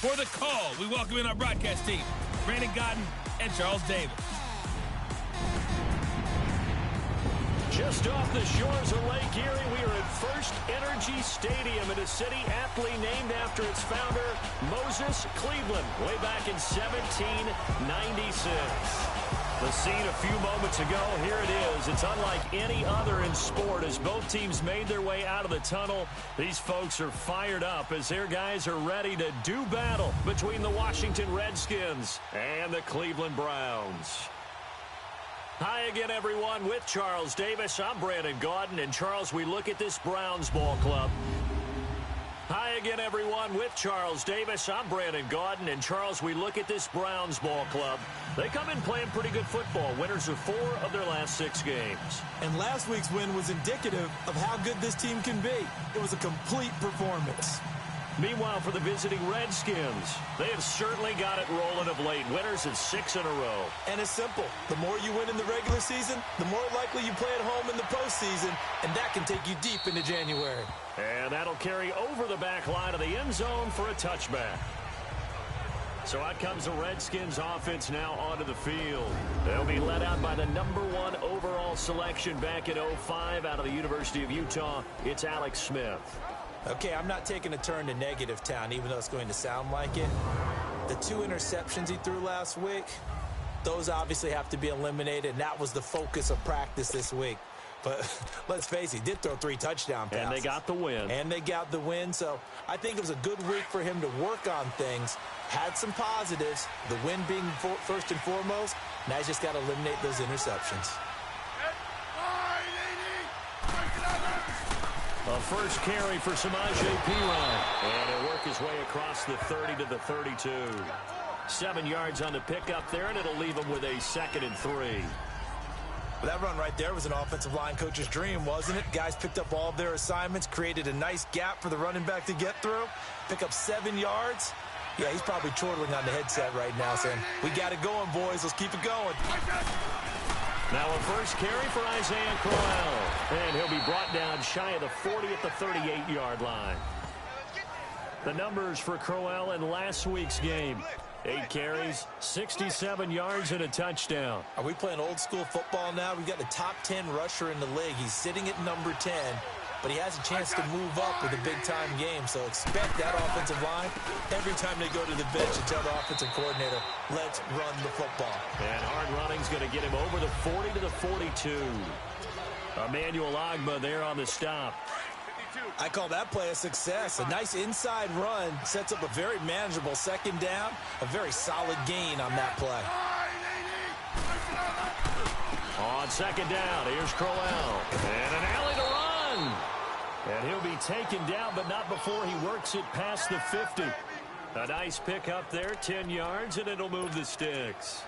For the call, we welcome in our broadcast team, Brandon Godden and Charles Davis. Just off the shores of Lake Erie, we are at First Energy Stadium in a city aptly named after its founder, Moses Cleveland, way back in 1796. The scene a few moments ago, here it is. It's unlike any other in sport as both teams made their way out of the tunnel. These folks are fired up as their guys are ready to do battle between the Washington Redskins and the Cleveland Browns. Hi again, everyone. With Charles Davis, I'm Brandon Godden. And, Charles, we look at this Browns ball club. Hi again, everyone. With Charles Davis, I'm Brandon Godden. And, Charles, we look at this Browns ball club. They come in playing pretty good football. Winners of 4 of their last 6 games. And last week's win was indicative of how good this team can be. It was a complete performance. Meanwhile, for the visiting Redskins, they have certainly got it rolling of late. Winners of 6 in a row. And it's simple. The more you win in the regular season, the more likely you play at home in the postseason, and that can take you deep into January. And that'll carry over the back line of the end zone for a touchback. So out comes the Redskins offense now onto the field. They'll be led out by the #1 overall selection back in 2005 out of the University of Utah. It's Alex Smith. Okay, I'm not taking a turn to negative town, even though it's going to sound like it. The 2 interceptions he threw last week, those obviously have to be eliminated, and that was the focus of practice this week. But let's face it, he did throw 3 touchdown passes. And they got the win. And they got the win, so I think it was a good week for him to work on things. Had some positives, the win being first and foremost. Now he's just got to eliminate those interceptions. A first carry for Samaje Perine. And he'll work his way across the 30 to the 32. 7 yards on the pickup there, and it'll leave him with a 2nd and 3. Well, that run right there was an offensive line coach's dream, wasn't it? Guys picked up all of their assignments, created a nice gap for the running back to get through, pick up 7 yards. Yeah, he's probably chortling on the headset right now saying, we got it going, boys. Let's keep it going. Now a first carry for Isaiah Crowell. And he'll be brought down shy of the 40 at the 38-yard line. The numbers for Crowell in last week's game. 8 carries, 67 yards, and a touchdown. Are we playing old school football now? We've got the top 10 rusher in the league. He's sitting at number 10, but he has a chance to move up with a big-time game. So expect that offensive line every time they go to the bench to tell the offensive coordinator, let's run the football. And hard running's going to get him over the 40 to the 42. Emmanuel Ogbah there on the stop. I call that play a success. A nice inside run sets up a very manageable 2nd down. A very solid gain on that play. On 2nd down, here's Crowell. And an alley to run. And he'll be taken down, but not before he works it past the 50. A nice pick up there, 10 yards, and it'll move the sticks.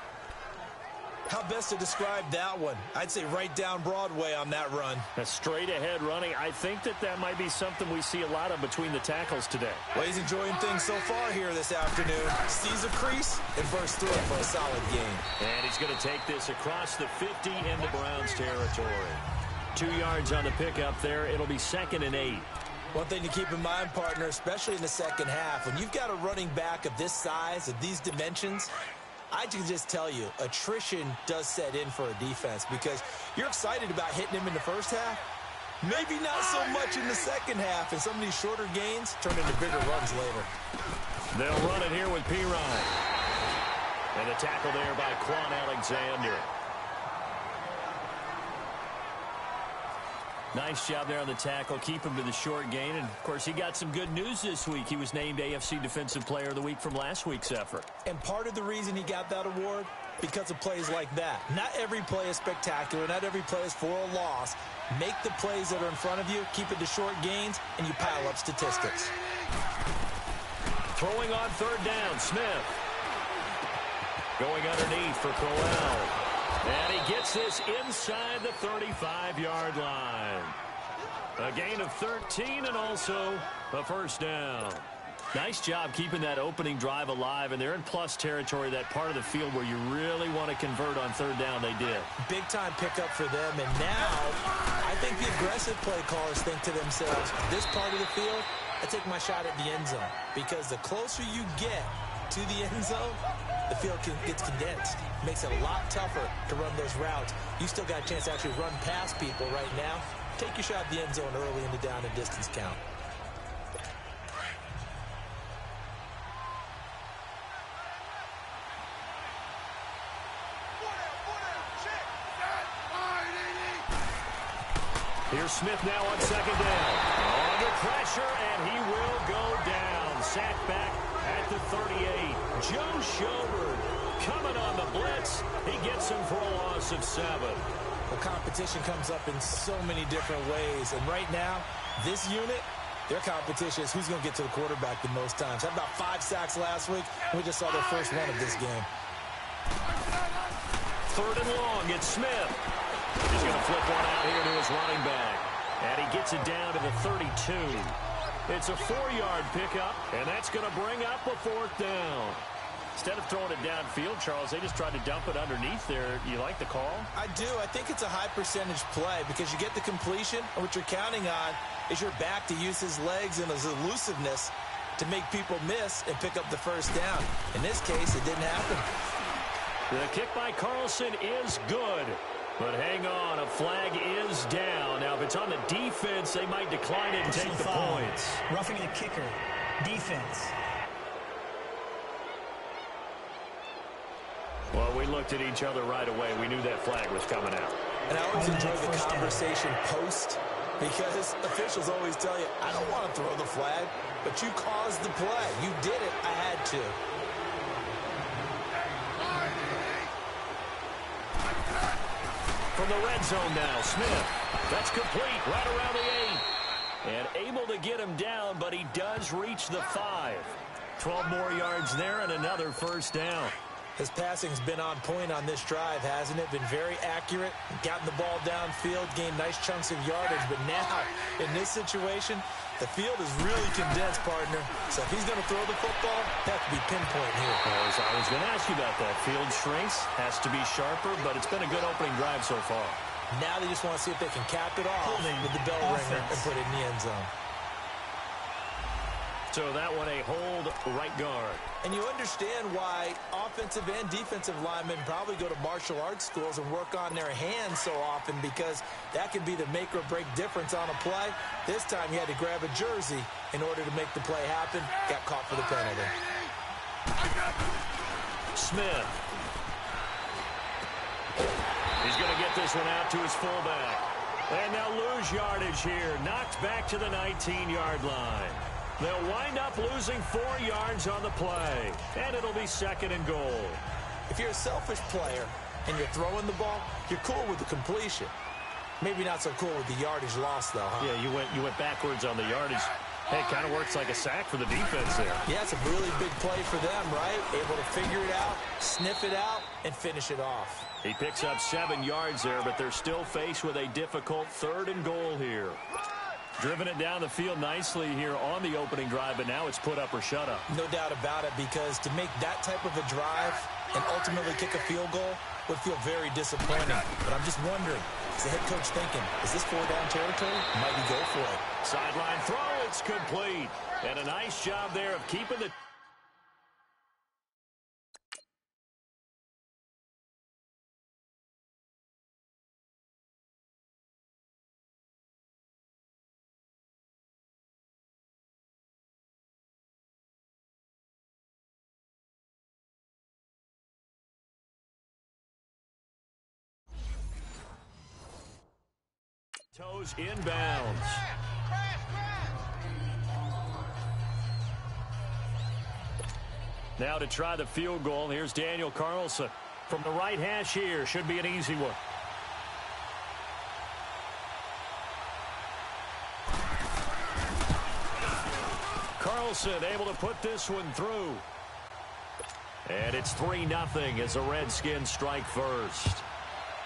How best to describe that one? I'd say right down Broadway on that run. A straight-ahead running. I think that might be something we see a lot of between the tackles today. Well, he's enjoying things so far here this afternoon. Sees a crease and bursts through it for a solid gain. And he's going to take this across the 50 into Browns territory. 2 yards on the pickup there. It'll be 2nd and 8. One thing to keep in mind, partner, especially in the second half, when you've got a running back of this size, of these dimensions, I can just tell you, attrition does set in for a defense because you're excited about hitting him in the first half. Maybe not so much in the second half, and some of these shorter gains turn into bigger runs later. They'll run it here with Perine. And a tackle there by Quan Alexander. Nice job there on the tackle. Keep him to the short gain. And, of course, he got some good news this week. He was named AFC Defensive Player of the Week from last week's effort. And part of the reason he got that award, because of plays like that. Not every play is spectacular. Not every play is for a loss. Make the plays that are in front of you, keep it to short gains, and you pile up statistics. Throwing on 3rd down, Smith. Going underneath for Crowell. And he gets this inside the 35-yard line. A gain of 13 and also a first down. Nice job keeping that opening drive alive, and they're in plus territory, that part of the field where you really want to convert on 3rd down. They did. Big-time pickup for them, and now I think the aggressive play callers think to themselves, this part of the field, I take my shot at the end zone because the closer you get to the end zone, the field gets condensed. Makes it a lot tougher to run those routes. You still got a chance to actually run past people right now. Take your shot at the end zone early in the down and distance count. Here's Smith now on second down. Under pressure, and he will go down. Sacked back at the 38. Joe Schobert coming on the blitz. He gets him for a loss of 7. The competition comes up in so many different ways. And right now, this unit, their competition is who's going to get to the quarterback the most times. Had about 5 sacks last week, and we just saw their first one of this game. 3rd and long, it's Smith. He's going to flip one out here to his running back. And he gets it down to the 32. It's a 4-yard pickup, and that's going to bring up a 4th down. Instead of throwing it downfield, Charles, they just tried to dump it underneath there. You like the call? I do. I think it's a high-percentage play because you get the completion, and what you're counting on is your back to use his legs and his elusiveness to make people miss and pick up the first down. In this case, it didn't happen. The kick by Carlson is good. But hang on, a flag is down. Now, if it's on the defense, they might decline it and take the points. Roughing the kicker. Defense. Well, we looked at each other right away. We knew that flag was coming out. And I always enjoy the conversation post because officials always tell you, I don't want to throw the flag, but you caused the play. You did it. I had to. From the red zone now, Smith. That's complete right around the 8. And able to get him down, but he does reach the 5. 12 more yards there and another first down. His passing's been on point on this drive, hasn't it? Been very accurate, gotten the ball downfield, gained nice chunks of yardage. But now, in this situation, the field is really condensed, partner. So if he's going to throw the football, that has to be pinpoint here. I was going to ask you about that. Field shrinks, has to be sharper, but it's been a good opening drive so far. Now they just want to see if they can cap it off with the bell ringer and put it in the end zone. So that one a hold right guard. And you understand why offensive and defensive linemen probably go to martial arts schools and work on their hands so often because that can be the make or break difference on a play. This time he had to grab a jersey in order to make the play happen. Got caught for the penalty. Smith. He's going to get this one out to his fullback. And they'll lose yardage here. Knocked back to the 19-yard line. They'll wind up losing 4 yards on the play, and it'll be 2nd and goal. If you're a selfish player and you're throwing the ball, you're cool with the completion. Maybe not so cool with the yardage loss, though, huh? Yeah, you went backwards on the yardage. Hey, it kind of works like a sack for the defense there. Yeah, it's a really big play for them, right? Able to figure it out, sniff it out, and finish it off. He picks up 7 yards there, but they're still faced with a difficult 3rd and goal here. Driven it down the field nicely here on the opening drive, but now it's put up or shut up. No doubt about it, because to make that type of a drive and ultimately kick a field goal would feel very disappointing. But I'm just wondering, is the head coach thinking, is this 4-down territory? Might he go for it? Sideline throw, it's complete. And a nice job there of keeping the... Toes inbounds. Now to try the field goal, here's Daniel Carlson. From the right hash here, should be an easy one. Carlson able to put this one through. And it's 3-0 as the Redskins strike first.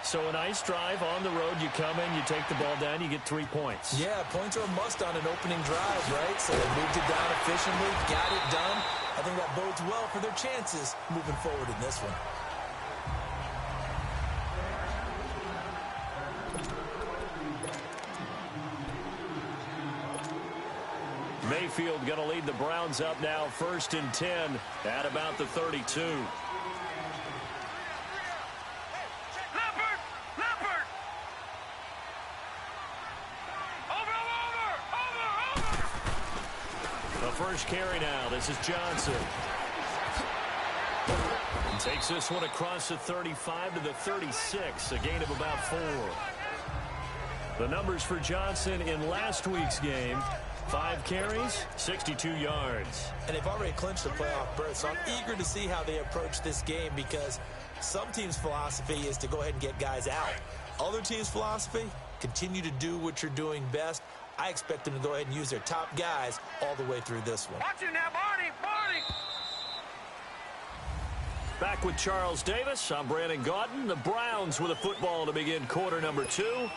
So a nice drive on the road. You come in, you take the ball down, you get 3 points. Yeah, points are a must on an opening drive, right? So they moved it down efficiently, got it done. I think that bodes well for their chances moving forward in this one. Mayfield going to lead the Browns up now 1st and 10 at about the 32. First carry now. This is Johnson. Takes this one across the 35 to the 36. A gain of about 4. The numbers for Johnson in last week's game: 5 carries, 62 yards. And they've already clinched the playoff berth, so I'm eager to see how they approach this game, because some teams' philosophy is to go ahead and get guys out. Other teams' philosophy, continue to do what you're doing best. I expect them to go ahead and use their top guys all the way through this one. Watch it now, Barney! Back with Charles Davis. I'm Brandon Gaudin. The Browns with a football to begin quarter number 2.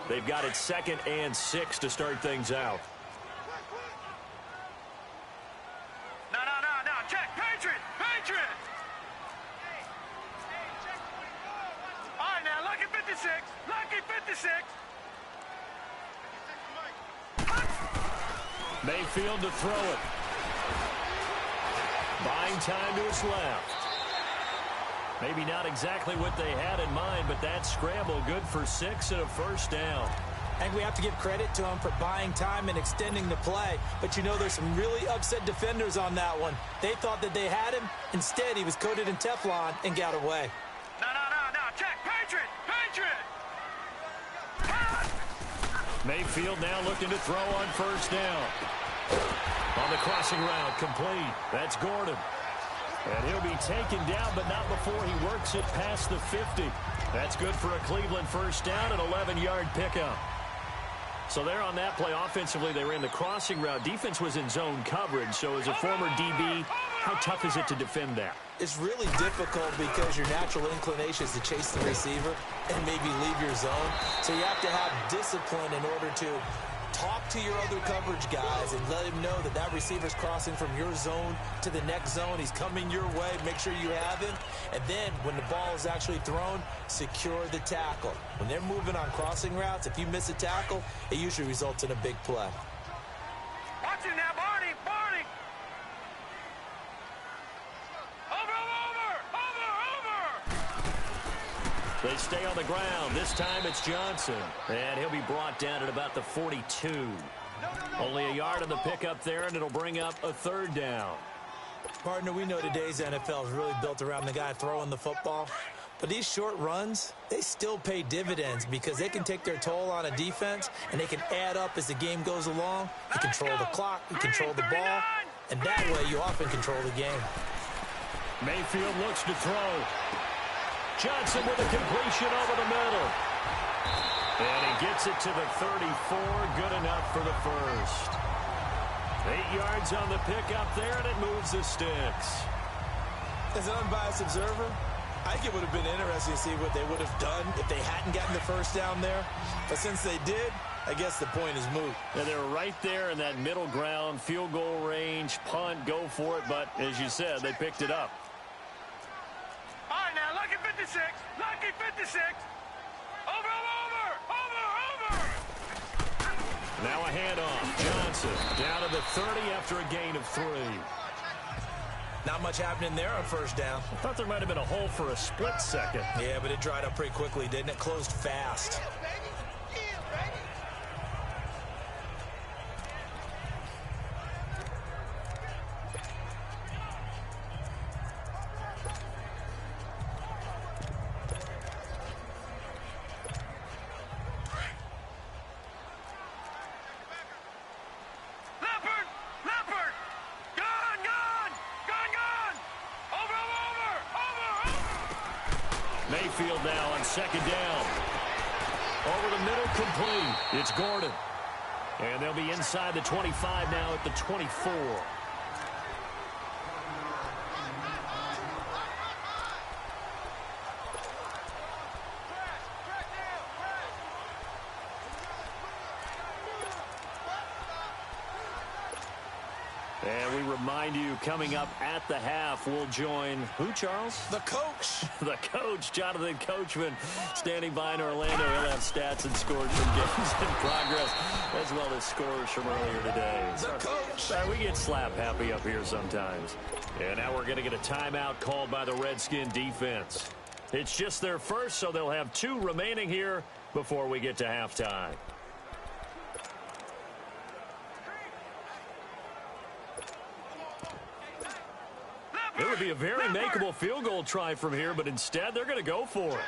They've got it 2nd and 6 to start things out. No. Check. Patriot! All right, now, lucky 56. Mayfield to throw it. Buying time to his left. Maybe not exactly what they had in mind, but that scramble good for 6 and a first down. I think we have to give credit to him for buying time and extending the play. But you know, there's some really upset defenders on that one. They thought that they had him. Instead, he was coated in Teflon and got away. No. Check. Patriot! Mayfield now looking to throw on first down. On the crossing route, complete. That's Gordon. And he'll be taken down, but not before he works it past the 50. That's good for a Cleveland first down, an 11-yard pickup. So there on that play, offensively, they ran the crossing route. Defense was in zone coverage, so as a former DB, how tough is it to defend that? It's really difficult because your natural inclination is to chase the receiver and maybe leave your zone. So you have to have discipline in order to talk to your other coverage guys and let him know that that receiver's crossing from your zone to the next zone. He's coming your way. Make sure you have him. And then when the ball is actually thrown, secure the tackle. When they're moving on crossing routes, if you miss a tackle, it usually results in a big play. Watch it now, Barney! They stay on the ground. This time it's Johnson. And he'll be brought down at about the 42. Only a yard on the pickup there, and it'll bring up a 3rd down. Partner, we know today's NFL is really built around the guy throwing the football. But these short runs, they still pay dividends because they can take their toll on a defense, and they can add up as the game goes along. You control the clock, you control the ball, and that way you often control the game. Mayfield looks to throw. Johnson with a completion over the middle. And he gets it to the 34. Good enough for the first. 8 yards on the pickup there, and it moves the sticks. As an unbiased observer, I think it would have been interesting to see what they would have done if they hadn't gotten the first down there. But since they did, I guess the point is moot. And they were right there in that middle ground, field goal range, punt, go for it. But as you said, they picked it up. All right, now, lucky 56. Over. Now a handoff. Johnson down to the 30 after a gain of 3. Not much happening there on first down. I thought there might have been a hole for a split second. Yeah, but it dried up pretty quickly, didn't it? Closed fast. Mayfield now on 2nd down. Over the middle, complete. It's Gordon. And they'll be inside the 25 now at the 24. And we remind you, coming up at the half, we'll join who, Charles? The coach. The coach, Jonathan Coachman, standing by in Orlando. He'll have stats and scores from games in progress, as well as scores from earlier today. The coach. We get slap happy up here sometimes. And now we're going to get a timeout called by the Redskin defense. It's just their first, so they'll have 2 remaining here before we get to halftime. It would be a very makeable field goal try from here, but instead they're going to go for it.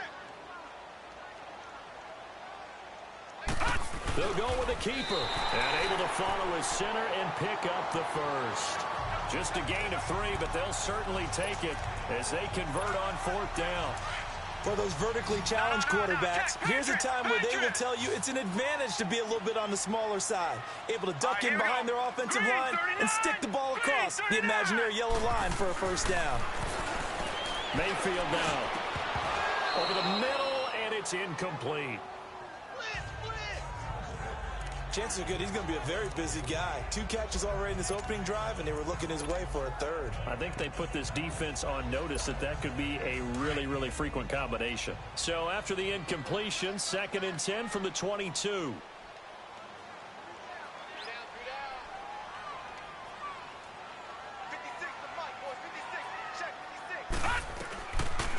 They'll go with the keeper and able to follow his center and pick up the first. Just a gain of 3, but they'll certainly take it as they convert on 4th down. For those vertically challenged quarterbacks, here's a time where they will tell you it's an advantage to be a little bit on the smaller side. Able to duck in behind their offensive line and stick the ball across the imaginary yellow line for a first down. Mayfield now. Over the middle, and it's incomplete. Chances are good he's going to be a very busy guy. 2 catches already in this opening drive, and they were looking his way for a 3rd. I think they put this defense on notice that could be a really, really frequent combination. So after the incompletion, 2nd and 10 from the 22.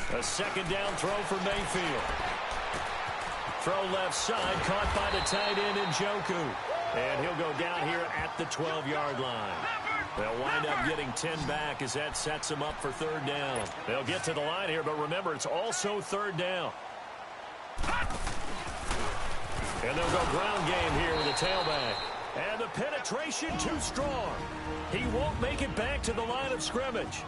A 2nd down throw for Mayfield. Throw left side, caught by the tight end Njoku. And he'll go down here at the 12-yard line. They'll wind up getting 10 back as that sets them up for 3rd down. They'll get to the line here, but remember, it's also 3rd down. And they'll go ground game here with the tailback. And the penetration too strong. He won't make it back to the line of scrimmage.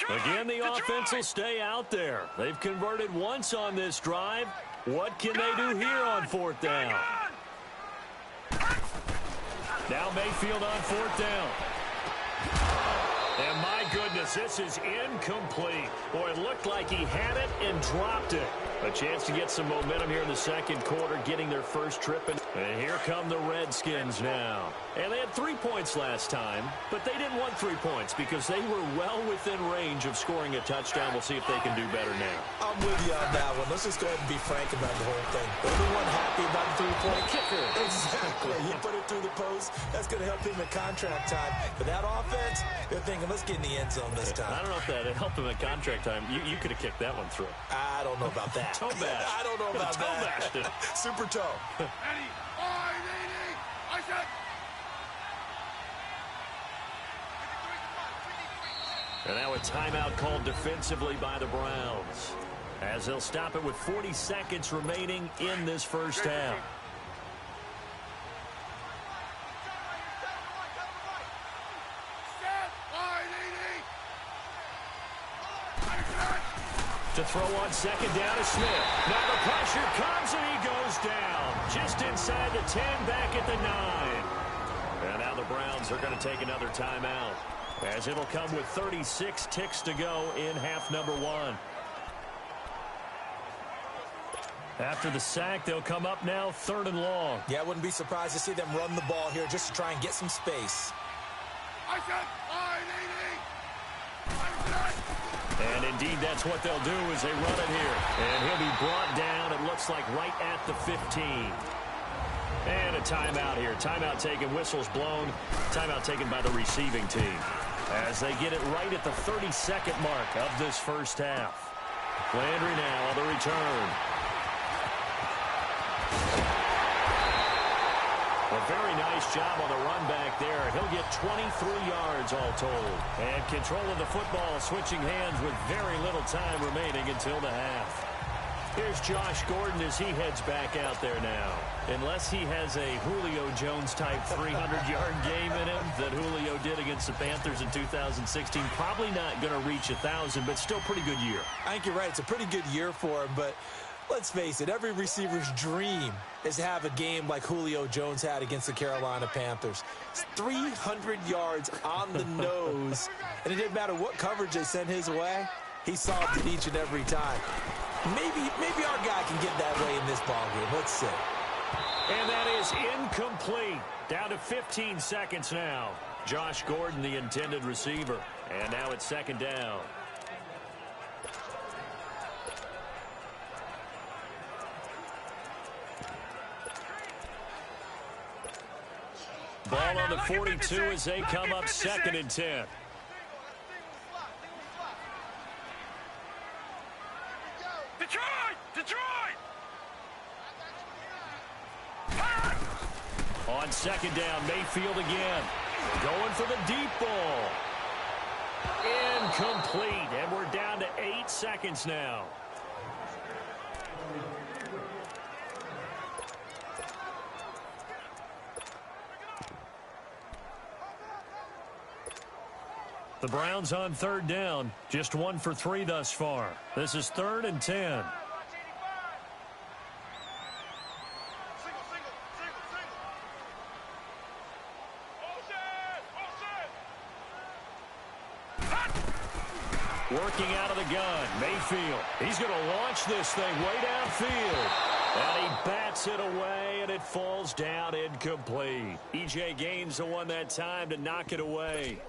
Again, the offense will stay out there. They've converted once on this drive. What can they do here on 4th down? Now Mayfield on 4th down. And my goodness, this is incomplete. Boy, it looked like he had it and dropped it. A chance to get some momentum here in the 2nd quarter, getting their first trip. And here come the Redskins now. And they had 3 points last time, but they didn't want 3 points because they were well within range of scoring a touchdown. We'll see if they can do better now. I'm with you on that one. Let's just go ahead and be frank about the whole thing. Everyone happy about the 3-point kicker. Exactly. You put it through the post. That's going to help him in contract time. But that offense, they're thinking, let's get in the end zone this time. I don't know if that helped him in contract time. You could have kicked that one through. I don't know about that. Toe bash. I don't know about that. Super toe. And now a timeout called defensively by the Browns, as they'll stop it with 40 seconds remaining in this first half. To throw on 2nd down is Smith. Now the pressure comes and he goes down. Just inside the 10, back at the 9. And now the Browns are going to take another timeout, as it'll come with 36 ticks to go in half number 1. After the sack, they'll come up now 3rd and long. Yeah, I wouldn't be surprised to see them run the ball here just to try and get some space. And indeed, that's what they'll do as they run it here. And he'll be brought down, it looks like, right at the 15. And a timeout here. Timeout taken, whistles blown. Timeout taken by the receiving team, as they get it right at the 32nd mark of this first half. Landry now on the return. A very nice job on the run back there. He'll get 23 yards all told. And control of the football, switching hands with very little time remaining until the half. Here's Josh Gordon as he heads back out there now. Unless he has a Julio Jones-type 300-yard game in him that Julio did against the Panthers in 2016, probably not going to reach 1,000, but still pretty good year. I think you're right. It's a pretty good year for him, but let's face it, every receiver's dream is to have a game like Julio Jones had against the Carolina Panthers. It's 300 yards on the nose, and it didn't matter what coverage they sent his way. He solved it each and every time. maybe our guy can get that way in this ballgame. Let's see. And that is incomplete. Down to 15 seconds now. Josh Gordon, the intended receiver. And now it's second down. Ball on the 42 as they come up second and 10. Detroit! On second down, Mayfield again. Going for the deep ball. Incomplete, and we're down to 8 seconds now. The Browns on third down, just 1 for 3 thus far. This is 3rd and 10. Working out of the gun, Mayfield. He's going to launch this thing way downfield. And he bats it away, and it falls down incomplete. E.J. Gaines the one that time to knock it away.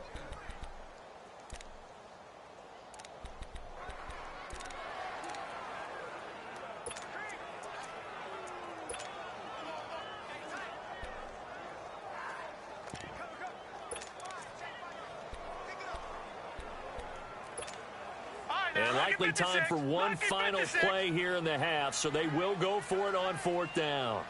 And likely time for one final play here in the half, so they will go for it on 4th down.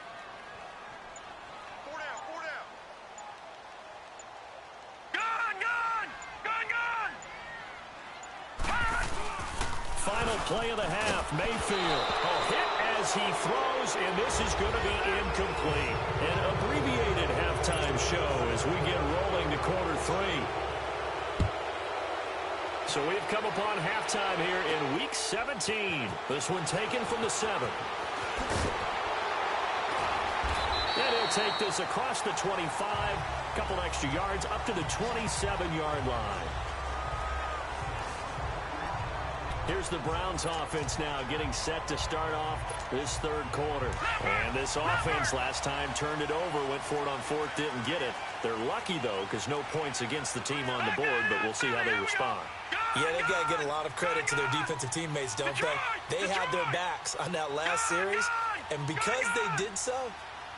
Final play of the half, Mayfield. A hit as he throws, and this is going to be incomplete. An abbreviated halftime show as we get rolling to quarter 3. So we've come upon halftime here in Week 17. This one taken from the 7. And he'll take this across the 25. Couple extra yards up to the 27-yard line. Here's the Browns offense now getting set to start off this 3rd quarter. And this offense last time turned it over, went for it on 4th, didn't get it. They're lucky, though, because no points against the team on the board, but we'll see how they respond. Yeah, they've got to get a lot of credit to their defensive teammates, don't they? They had their backs on that last series, and because they did so,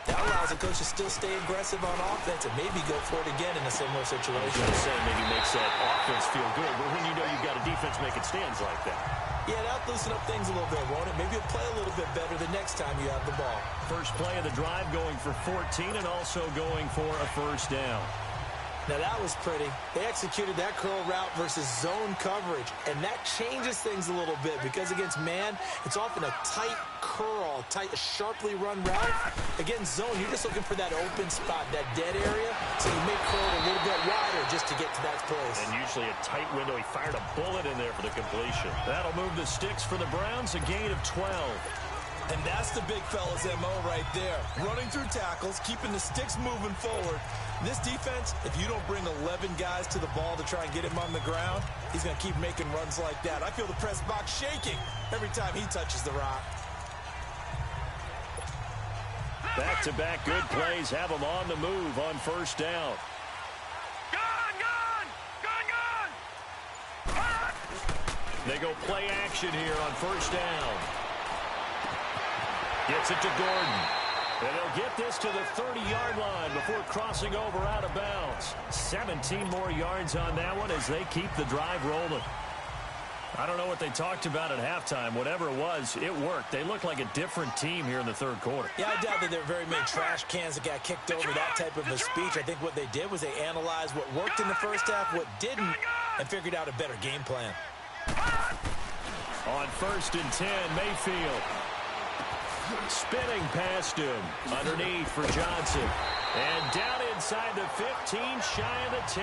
that allows the coach to still stay aggressive on offense and maybe go for it again in a similar situation. I was going to say maybe makes that offense feel good, but when you know you've got a defense making stands like that. Yeah, that'll loosen up things a little bit, won't it? Maybe you'll play a little bit better the next time you have the ball. First play of the drive going for 14 and also going for a 1st down. Now, that was pretty. They executed that curl route versus zone coverage, and that changes things a little bit because against man, it's often a tight curl, sharply run route. Against zone, you're just looking for that open spot, that dead area, so you make curl a little bit wider just to get to that place. And usually a tight window. He fired a bullet in there for the completion. That'll move the sticks for the Browns, a gain of 12. And that's the big fella's MO right there. Running through tackles, keeping the sticks moving forward. This defense, if you don't bring 11 guys to the ball to try and get him on the ground, he's going to keep making runs like that. I feel the press box shaking every time he touches the rock. Back-to-back good plays have him on the move on 1st down. They go play action here on 1st down. Gets it to Gordon. And he'll get this to the 30-yard line before crossing over out of bounds. 17 more yards on that one as they keep the drive rolling. I don't know what they talked about at halftime. Whatever it was, it worked. They look like a different team here in the 3rd quarter. Yeah, I doubt that there were very many trash cans that got kicked over, that type of a speech. I think what they did was they analyzed what worked in the first half, what didn't, and figured out a better game plan. On 1st and 10, Mayfield. Spinning past him. Underneath for Johnson. And down inside the 15, shy of the 10.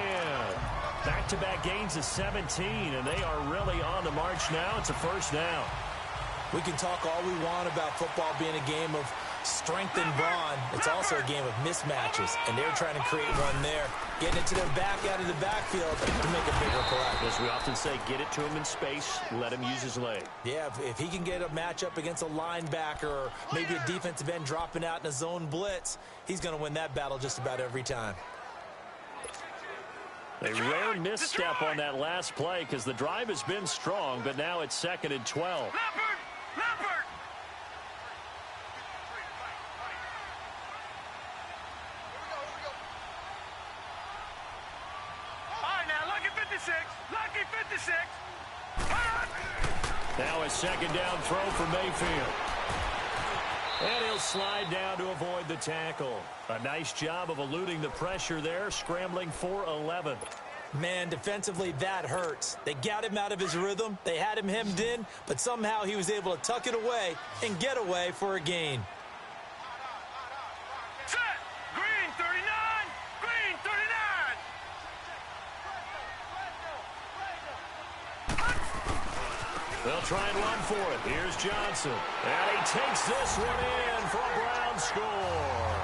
Back-to-back gains of 17, and they are really on the march now. It's a 1st down. We can talk all we want about football being a game of strength and brawn. It's also a game of mismatches, and they're trying to create one there. Getting it to their back out of the backfield to make a bigger play. As we often say, get it to him in space, let him use his leg. Yeah, if he can get a matchup against a linebacker or maybe a defensive end dropping out in a zone blitz, he's going to win that battle just about every time. A rare misstep on that last play because the drive has been strong, but now it's 2nd and 12. Leopard! Leopard! All right, now, lucky 56. Lucky 56. Now a 2nd down throw for Mayfield. And he'll slide down to avoid the tackle. A nice job of eluding the pressure there, scrambling for 11. Man, defensively, that hurts. They got him out of his rhythm. They had him hemmed in, but somehow he was able to tuck it away and get away for a gain. Set! Green 39! Green 39! They'll try and run for it. Here's Johnson. And he takes this one in for a Brown score.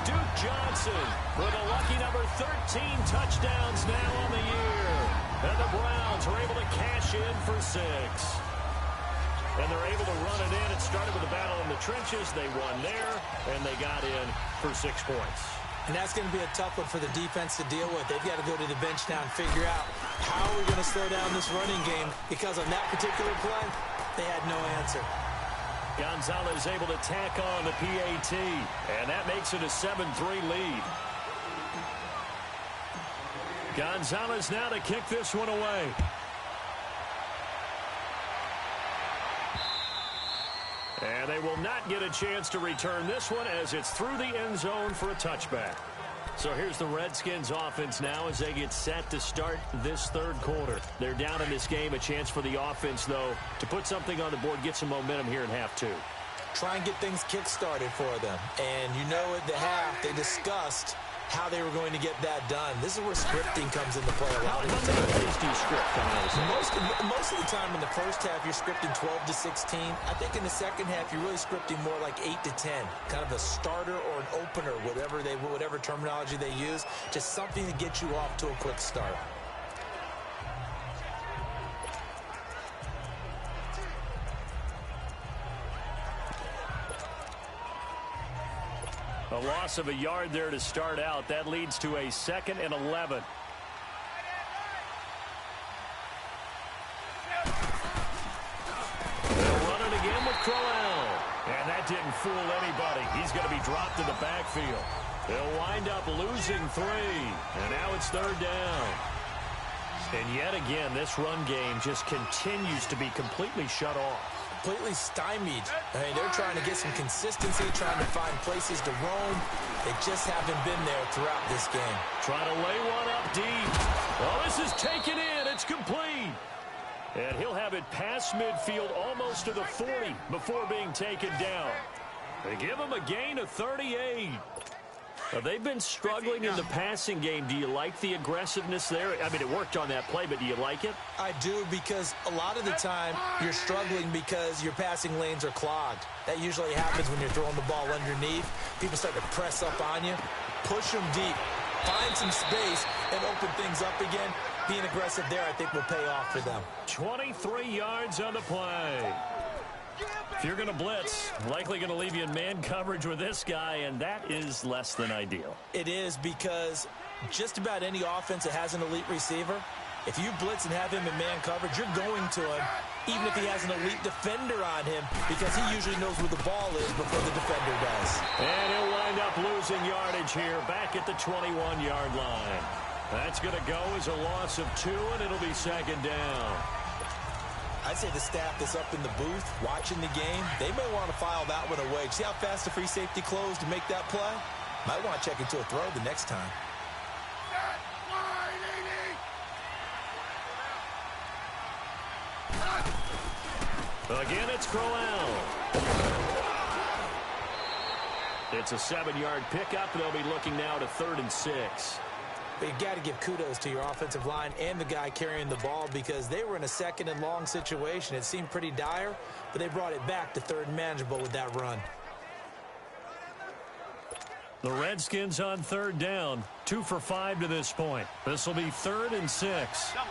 Duke Johnson with a lucky number 13 touchdowns now on the year. And the Browns are able to cash in for 6. And they're able to run it in. It started with a battle in the trenches. They won there, and they got in for 6 points. And that's going to be a tough one for the defense to deal with. They've got to go to the bench now and figure out how we're going to slow down this running game, because on that particular play, they had no answer. Gonzalez able to tack on the PAT, and that makes it a 7-3 lead. Gonzalez now to kick this one away. And they will not get a chance to return this one as it's through the end zone for a touchback. So here's the Redskins offense now as they get set to start this 3rd quarter. They're down in this game. A chance for the offense, though, to put something on the board, get some momentum here in half 2. Try and get things kick-started for them. And you know at the half, they discussed how they were going to get that done. This is where scripting comes into play a lot of the time. How many plays do you script coming out of Most of the time in the first half, you're scripting 12 to 16. I think in the second half, you're really scripting more like 8 to 10. Kind of a starter or an opener, whatever terminology they use. Just something to get you off to a quick start. A loss of a yard there to start out. That leads to a 2nd and 11. They'll run it again with Crowell. And that didn't fool anybody. He's going to be dropped in the backfield. They'll wind up losing 3. And now it's 3rd down. And yet again, this run game just continues to be completely shut off. Completely stymied. I mean, they're trying to get some consistency, trying to find places to roam. They just haven't been there throughout this game. Trying to lay one up deep. Oh, this is taken in. It's complete. And he'll have it past midfield almost to the 40 before being taken down. They give him a gain of 38. They've been struggling in the passing game. Do you like the aggressiveness there? I mean, it worked on that play, but do you like it? I do, because a lot of the time you're struggling because your passing lanes are clogged. That usually happens when you're throwing the ball underneath. People start to press up on you, push them deep, find some space, and open things up again. Being aggressive there, I think, will pay off for them. 23 yards on the play. If you're going to blitz, likely going to leave you in man coverage with this guy, and that is less than ideal. It is, because just about any offense that has an elite receiver, if you blitz and have him in man coverage, you're going to him, even if he has an elite defender on him, because he usually knows where the ball is before the defender does. And he'll wind up losing yardage here, back at the 21-yard line. That's going to go as a loss of 2, and it'll be 2nd down. I'd say the staff that's up in the booth watching the game, they may want to file that one away. See how fast the free safety closed to make that play? Might want to check into a throw the next time. Again, it's Crowell. It's a 7-yard pickup. They'll be looking now to 3rd and 6. But you got to give kudos to your offensive line and the guy carrying the ball, because they were in a 2nd and long situation. It seemed pretty dire, but they brought it back to 3rd and manageable with that run. The Redskins on third down, 2 for 5 to this point. This will be 3rd and 6. Double.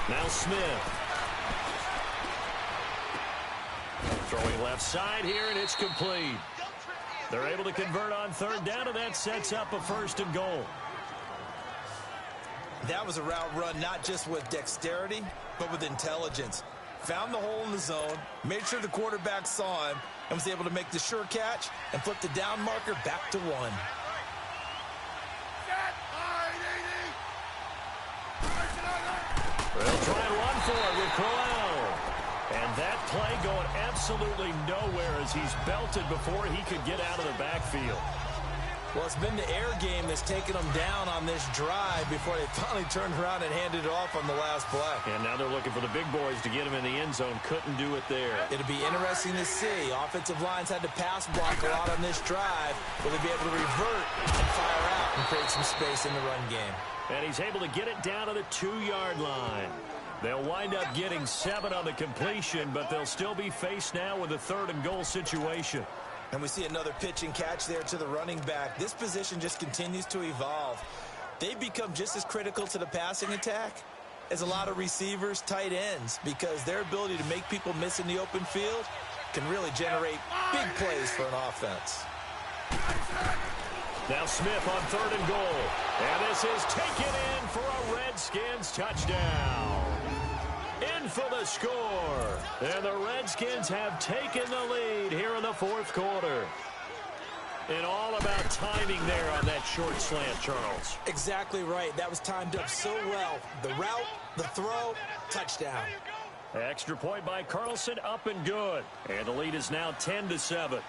Now Smith. Throwing left side here, and it's complete. They're able to convert on third down, and that sets up a 1st and goal. That was a route run not just with dexterity, but with intelligence. Found the hole in the zone, made sure the quarterback saw him, and was able to make the sure catch and flip the down marker back to 1. They'll try and run for it with Crowell. And that play going absolutely nowhere as he's belted before he could get out of the backfield. Well, it's been the air game that's taken them down on this drive before they finally turned around and handed it off on the last play. And now they're looking for the big boys to get him in the end zone. Couldn't do it there. It'll be interesting to see. Offensive lines had to pass block a lot on this drive. Will they be able to revert and fire out and create some space in the run game? And he's able to get it down to the 2-yard line. They'll wind up getting 7 on the completion, but they'll still be faced now with a 3rd and goal situation. And we see another pitch and catch there to the running back. This position just continues to evolve. They've become just as critical to the passing attack as a lot of receivers, tight ends, because their ability to make people miss in the open field can really generate big plays for an offense. Now Smith on 3rd and goal. And this is taken in for a Redskins touchdown. In for the score. And the Redskins have taken the lead here in the 4th quarter. And all about timing there on that short slant, Charles. Exactly right. That was timed up so well. The route, the throw, touchdown. Extra point by Carlson, up and good. And the lead is now 10-7.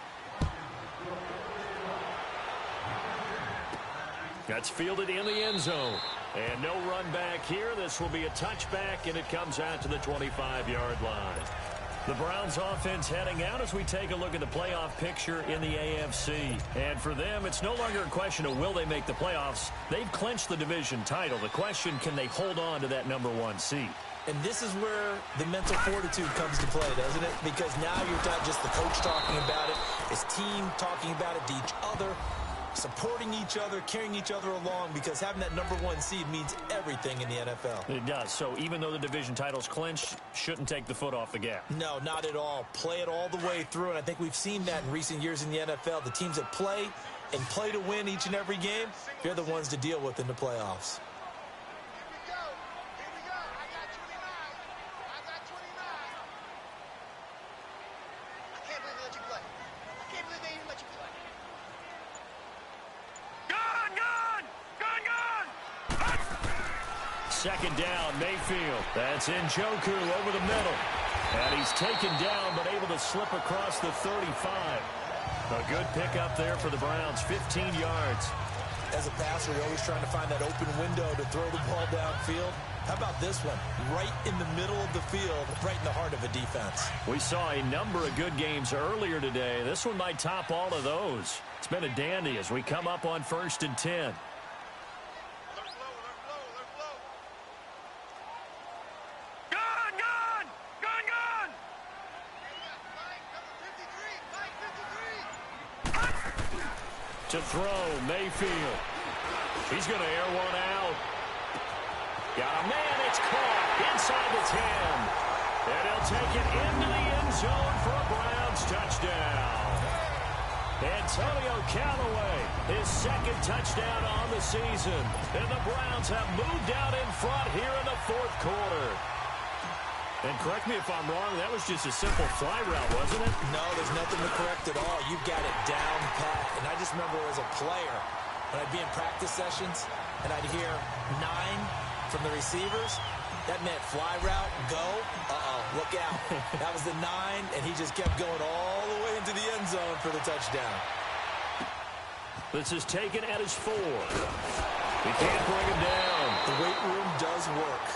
That's fielded in the end zone. And no run back here. This will be a touchback, and it comes out to the 25-yard line. The Browns offense heading out as we take a look at the playoff picture in the AFC. And for them, it's no longer a question of will they make the playoffs. They've clinched the division title. The question, can they hold on to that #1 seed? And this is where the mental fortitude comes to play, doesn't it? Because now you're not just the coach talking about it, his team talking about it to each other, supporting each other, carrying each other along, because having that #1 seed means everything in the NFL. It does. So even though the division title's clinched, shouldn't take the foot off the gas. No, not at all. Play it all the way through, and I think we've seen that in recent years in the NFL. The teams that play and play to win each and every game, they're the ones to deal with in the playoffs. Second down, Mayfield. That's Njoku over the middle. And he's taken down, but able to slip across the 35. A good pickup there for the Browns, 15 yards. As a passer, you're always trying to find that open window to throw the ball downfield. How about this one? Right in the middle of the field, right in the heart of a defense. We saw a number of good games earlier today. This one might top all of those. It's been a dandy as we come up on 1st and 10. To throw, Mayfield. He's going to air one out. Got a man, it's caught inside the 10. And he'll take it into the end zone for a Browns touchdown. Antonio Callaway, his 2nd touchdown on the season. And the Browns have moved out in front here in the 4th quarter. And correct me if I'm wrong, that was just a simple fly route, wasn't it? No, there's nothing to correct at all. You've got it down pat. And I just remember as a player, when I'd be in practice sessions, and I'd hear 9 from the receivers, that meant fly route, go, look out. That was the 9, and he just kept going all the way into the end zone for the touchdown. This is taken at his 4. He can't bring him down. The weight room does work.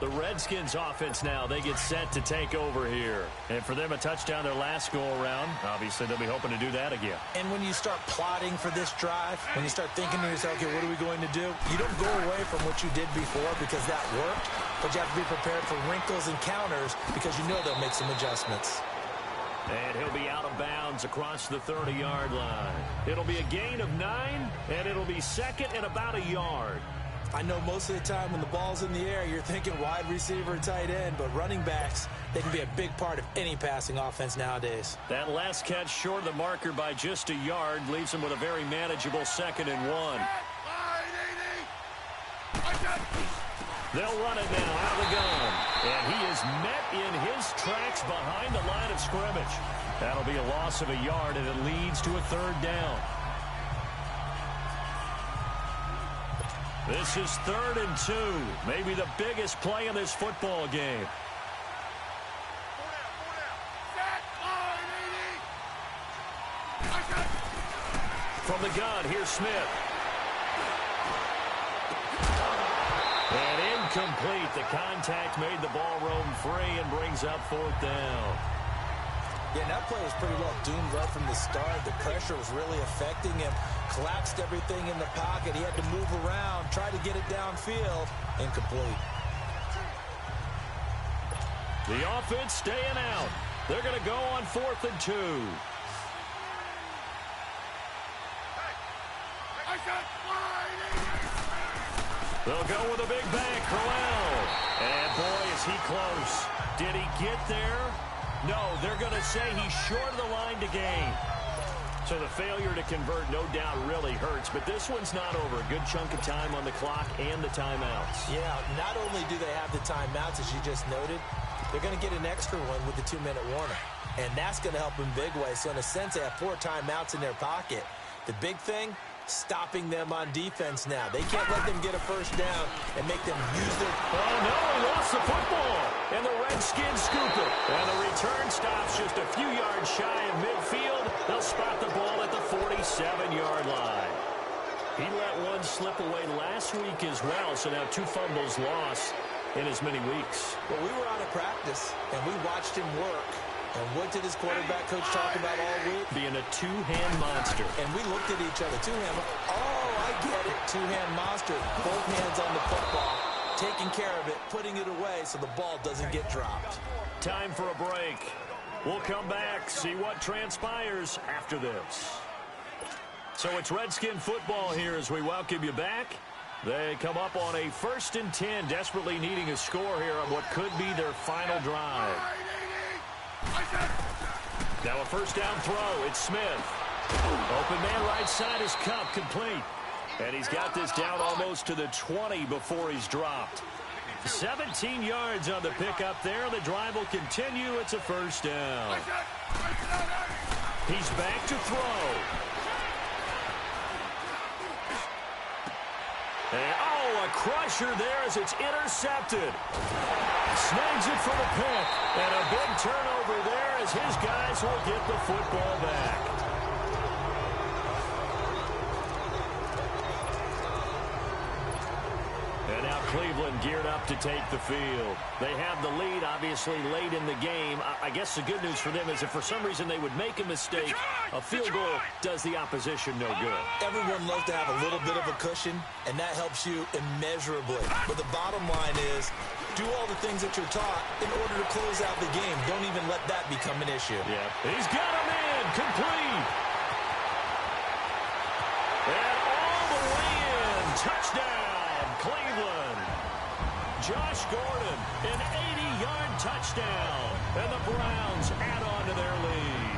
The Redskins offense now, they get set to take over here. And for them, a touchdown their last go-around. Obviously, they'll be hoping to do that again. And when you start plotting for this drive, when you start thinking to yourself, okay, what are we going to do? You don't go away from what you did before because that worked, but you have to be prepared for wrinkles and counters because you know they'll make some adjustments. And he'll be out of bounds across the 30-yard line. It'll be a gain of 9, and it'll be second and about a yard. I know most of the time when the ball's in the air, you're thinking wide receiver, tight end, but running backs, they can be a big part of any passing offense nowadays. That last catch short of the marker by just a yard leaves him with a very manageable 2nd and 1. They'll run it now out of the gun. And he is met in his tracks behind the line of scrimmage. That'll be a loss of a yard, and it leads to a 3rd down. This is 3rd and 2. Maybe the biggest play in this football game. From the gun, here's Smith. And incomplete. The contact made the ball roam free and brings up 4th down. Yeah, that play was pretty well doomed right from the start. The pressure was really affecting him. Collapsed everything in the pocket. He had to move around, try to get it downfield. Incomplete. The offense staying out. They're going to go on 4th and 2. They'll go with a big bang, Crowell. And boy, is he close. Did he get there? No, they're going to say he's short of the line to gain. So the failure to convert, no doubt, really hurts. But this one's not over. A good chunk of time on the clock and the timeouts. Yeah, not only do they have the timeouts, as you just noted, they're going to get an extra one with the 2-minute warning. And that's going to help in big ways. So in a sense, they have 4 timeouts in their pocket. The big thing, stopping them on defense now. They can't let them get a 1st down and make them use their... Oh, no, he lost the football. And the Redskins scoop it. And the return stops just a few yards shy of midfield. They'll spot the ball at the 47-yard line. He let one slip away last week as well, so now 2 fumbles lost in as many weeks. Well, we were out of practice, and we watched him work. And what did his quarterback coach talk about all week? Being a 2-hand monster. And we looked at each other. 2-hand. Oh, I get it. 2-hand monster. Both hands on the football. Taking care of it. Putting it away so the ball doesn't get dropped. Time for a break. We'll come back, see what transpires after this. So it's Redskin football here as we welcome you back. They come up on a 1st and 10, desperately needing a score here on what could be their final drive. Now a 1st down throw. It's Smith. Open man right side is Cup, complete. And he's got this down almost to the 20 before he's dropped. 17 yards on the pickup there. The drive will continue. It's a 1st down. He's back to throw. And, oh, a crusher there as it's intercepted. Snags it for the pick. And a big turnover there as his guys will get the football back. And now Cleveland geared up to take the field. They have the lead, obviously, late in the game. I guess the good news for them is if for some reason they would make a mistake, a field goal does the opposition no good. Everyone loves to have a little bit of a cushion, and that helps you immeasurably. But the bottom line is, do all the things that you're taught in order to close out the game. Don't even let that become an issue. Yeah, he's got him in, complete. And all the way in, touchdown, Cleveland. Josh Gordon, an 80-yard touchdown, and the Browns add on to their lead.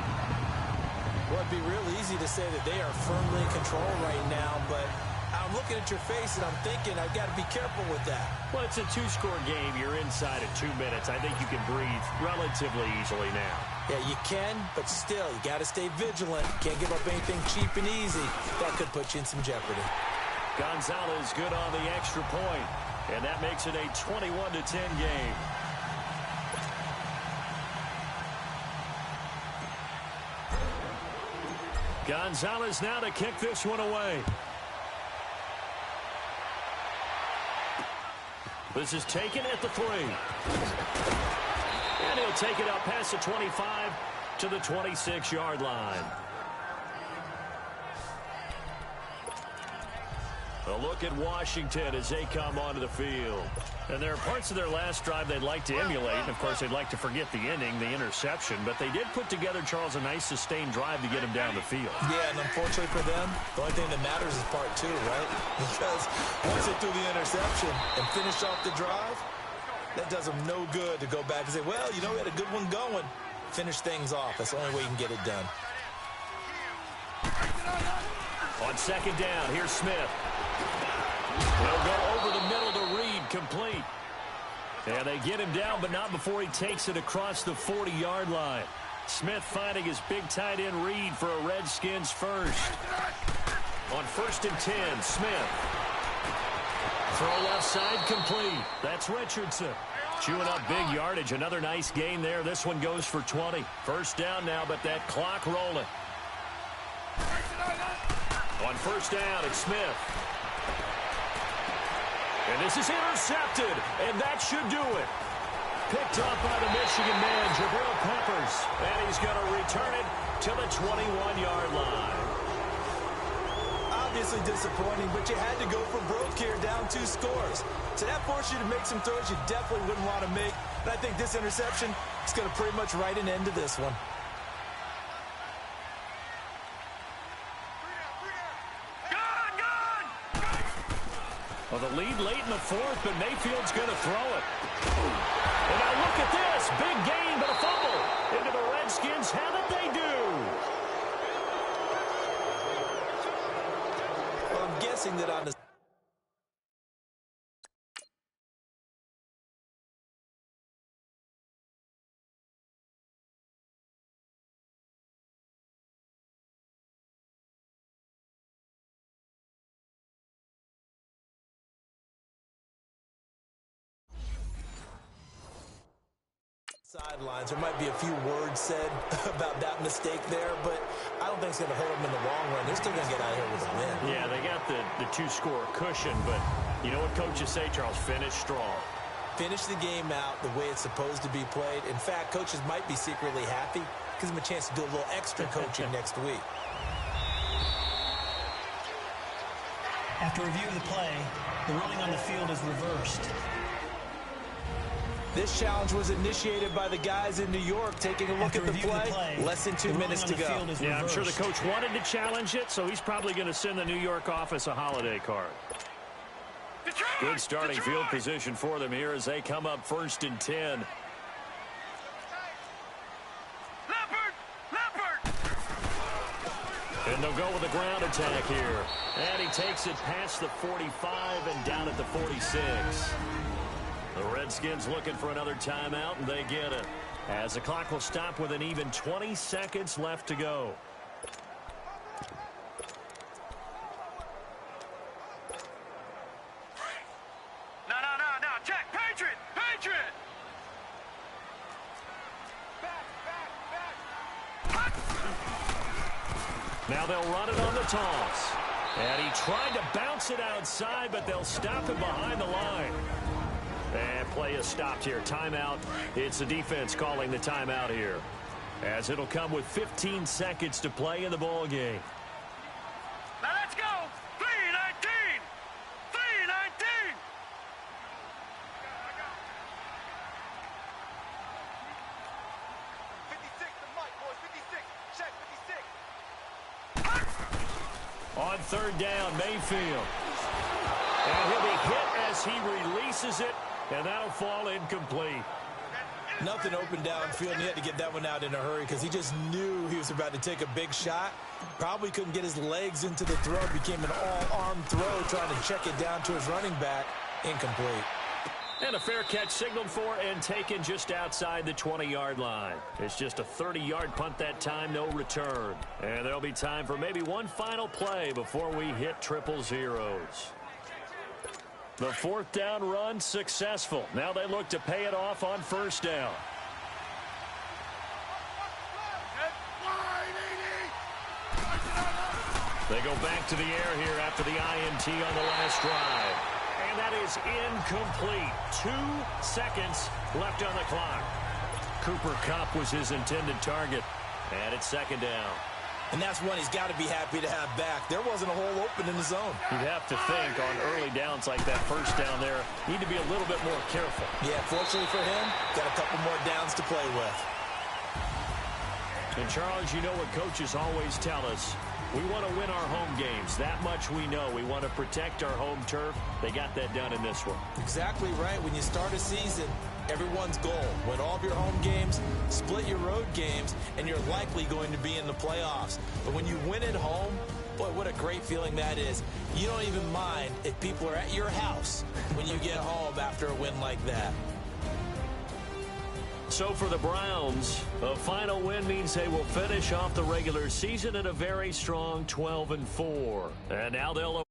Well, it'd be real easy to say that they are firmly in control right now, but I'm looking at your face and I'm thinking I've got to be careful with that. Well, it's a 2-score game. You're inside of 2 minutes. I think you can breathe relatively easily now. Yeah, you can, but still, you got to stay vigilant. Can't give up anything cheap and easy. That could put you in some jeopardy. Gonzalez good on the extra point, and that makes it a 21-10 game. Gonzalez now to kick this one away. This is taken at the 3. And he'll take it up past the 25 to the 26-yard line. A look at Washington as they come onto the field. And there are parts of their last drive they'd like to emulate. And, of course, they'd like to forget the ending, the interception. But they did put together, Charles, a nice sustained drive to get him down the field. Yeah, and unfortunately for them, the only thing that matters is part 2, right? Because once they threw the interception and finished off the drive, that does them no good to go back and say, well, you know, we had a good one going. Finish things off. That's the only way you can get it done. On second down, here's Smith. He'll go over the middle to Reed, complete. And they get him down, but not before he takes it across the 40-yard line. Smith finding his big tight end Reed for a Redskins first. On 1st and 10, Smith. Throw left side, complete. That's Richardson. Chewing up big yardage. Another nice gain there. This one goes for 20. First down now, but that clock rolling. On 1st down, it's Smith. And this is intercepted, and that should do it. Picked up by the Michigan man, Jabril Peppers. And he's going to return it to the 21-yard line. Obviously disappointing, but you had to go for broke here, down 2 scores. So that forced you to make some throws you definitely wouldn't want to make. And I think this interception is going to pretty much write an end to this one. Well, the lead late in the 4th, but Mayfield's going to throw it. And now look at this. Big gain, but a fumble. Into the Redskins. How did they do? Well, I'm guessing that on the sidelines. There might be a few words said about that mistake there, but I don't think it's going to hurt them in the long run. They're still going to get out of here with a win. Yeah, they got the 2-score cushion, but you know what coaches say, Charles? Finish strong. Finish the game out the way it's supposed to be played. In fact, coaches might be secretly happy. Gives them a chance to do a little extra coaching next week. After review of the play, the ruling on the field is reversed. This challenge was initiated by the guys in New York. Taking a look at the play, less than 2 minutes to go. Yeah, I'm sure the coach wanted to challenge it, so he's probably going to send the New York office a holiday card. Good starting field position for them here as they come up 1st and 10. And they'll go with a ground attack here. And he takes it past the 45 and down at the 46. The Redskins looking for another timeout, and they get it. As the clock will stop with an even 20 seconds left to go. No. Check. Patriot. Now they'll run it on the toss. And he tried to bounce it outside, but they'll stop him behind the line. And play is stopped here. Timeout. It's the defense calling the timeout here, as it'll come with 15 seconds to play in the ball game. Now let's go. 3:19. 3:19. On 3rd down, Mayfield. And he'll be hit as he releases it, and that'll fall incomplete. Nothing open downfield, and he had to get that one out in a hurry because he just knew he was about to take a big shot. Probably couldn't get his legs into the throw. Became an all-arm throw, trying to check it down to his running back. Incomplete. And a fair catch signaled for and taken just outside the 20-yard line. It's just a 30-yard punt that time, no return. And there'll be time for maybe one final play before we hit triple zeros. The 4th down run successful. Now they look to pay it off on 1st down. They go back to the air here after the INT on the last drive. And that is incomplete. 2 seconds left on the clock. Cooper Kupp was his intended target. And it's second down. And that's one he's got to be happy to have back. There wasn't a hole open in the zone. You'd have to think on early downs like that first down there, need to be a little bit more careful. Yeah, fortunately for him, got a couple more downs to play with. And Charles, you know what coaches always tell us. We want to win our home games. That much we know. We want to protect our home turf. They got that done in this one. Exactly right. When you start a season, everyone's goal: win all of your home games, split your road games, and you're likely going to be in the playoffs. But when you win at home, boy, what a great feeling that is. You don't even mind if people are at your house when you get home after a win like that. So for the Browns, a final win means they will finish off the regular season at a very strong 12-4. And now they'll